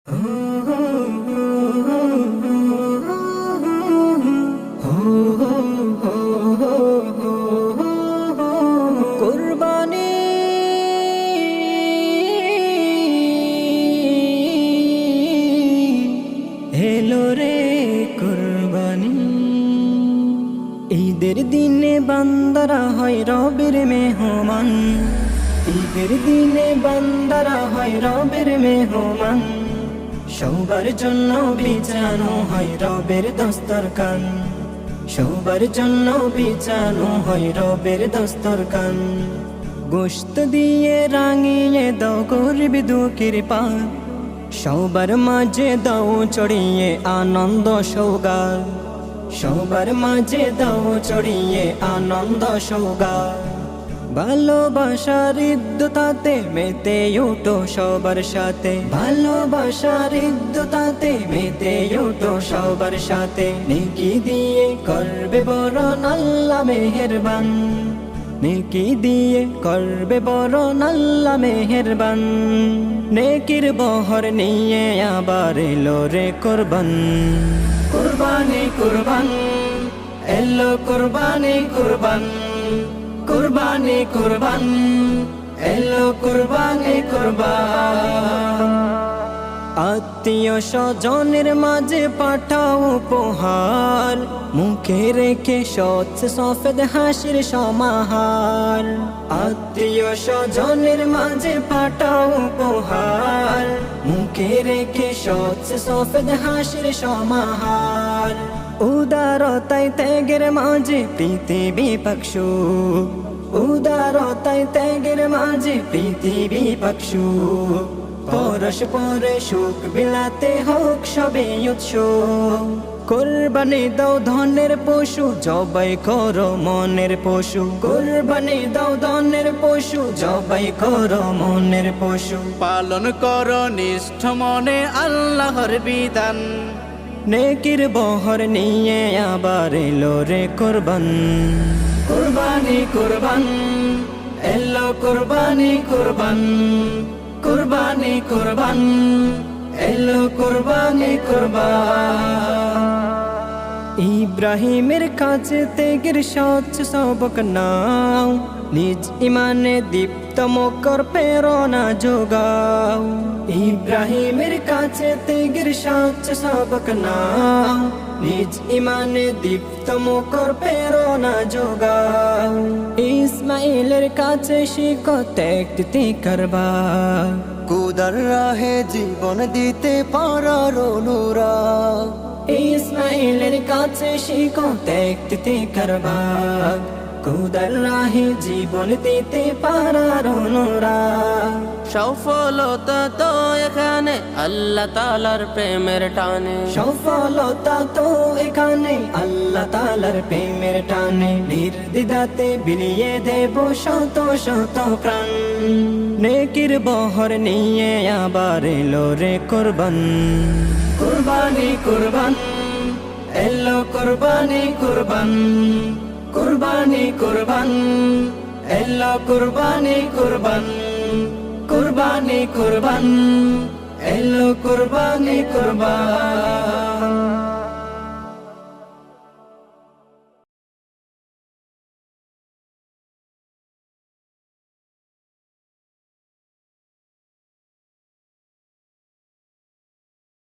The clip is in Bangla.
কুরবানি এলো রে কুরবানি। ঈদের দিনে বান্দারা হয় রবের মেহমান, ঈদের দিনে বান্দারা হয় রবের মেহমান। সবার জন্য বিছানো হয় রবের দস্তরখান, সবার জন্য বিছানো হয় রবের দস্তরখান। গোশত দিয়ে রাঙিয়ে দাও গরিব দুঃখীর পান, সবার মাঝে দাও চড়িয়ে আনন্দ সৌগাত, সবার মাঝে দাও চড়িয়ে আনন্দ সৌগাত। ভালোবাসার ইদ্যতাতে মেতে উঠো সবার সাথে, ভালোবাসার ইদ্যতাতে মেতে উঠো সবার সাথে। নেকি দিয়ে করবে বরণ আল্লাহ মেহেরবান, নেকি দিয়ে করবে বরণ আল্লাহ মেহেরবান। নেকির বহর নিয়ে আবার এলো রে কুরবান, কুরবানি কুরবান এলো কুরবানি কুরবান, কুরবানি কুরবান এলো কুরবানি কুরবান। আত্মীয় স্বজনের মাঝে পাঠাও উপহার, মুখে রেখে স্বচ্ছ সফেদ হাসির সমাহার। আত্মীয় স্বজনের মাঝে পাঠাও উপহার, মুখে রেখে স্বচ্ছ সফেদ হাসির সমাহার। উদারতায় ত্যাগের মাঝে পৃথিবী পক্ষু, উদারতায় ত্যাগের মাঝে পৃথিবী পক্ষু। পরস্পরে সুখ বিলাতে হোক সবে উৎসব। কুরবানি দাও ধনের পশু, জবাই করো মনের পশু। কুরবানি দাও ধনের পশু, জবাই করো মনের পশু। পালন করো নিষ্ঠ মনে আল্লাহর বিধান, নেকির বহর নিয়ে আবার এলো রে কুরবান, কুরবানি কুরবান এলো কুরবানি কুরবান, কুরবানি কুরবান এলো কুরবানি কুরবান। ইব্রাহিমের কাছে ত্যাগের স্বচ্ছ সবক নাও, নিজ ইমানে দীপ্ত মকর প্রেরণা যোগাও। ইব্রাহিমের কাছে ত্যাগের স্বচ্ছ সবক নাও, নিজ ইমানে দীপ্ত মকর প্রেরণা যোগাও। ইসমাইলের কাছে শিখো ত্যাগ দিতে করবা, কুদার রাহে জীবন দিতে পারার অনুরাগ। ইসমাইলের কাছে শিখো ত্যাগ দিতে করবা, খুদার রাহে জীবন দিতে পারার অনুরাগ। সফলতা তো এখানে আল্লাহ তাআলার প্রেমের টানে, সফলতা তো এখানে আল্লাহ তাআলার প্রেমের টানে। নির্দ্বিধাতে বিলিয়ে দেব শত শত প্রাণ, নেকির বহর নিয়ে আবার এলো রে কুরবান, কুরবানি কুরবান এলো কুরবানি কুরবান, কুরবানি কুরবান এলো কুরবানি কুরবান, কুরবানি কুরবান এলো কুরবানি কুরবান।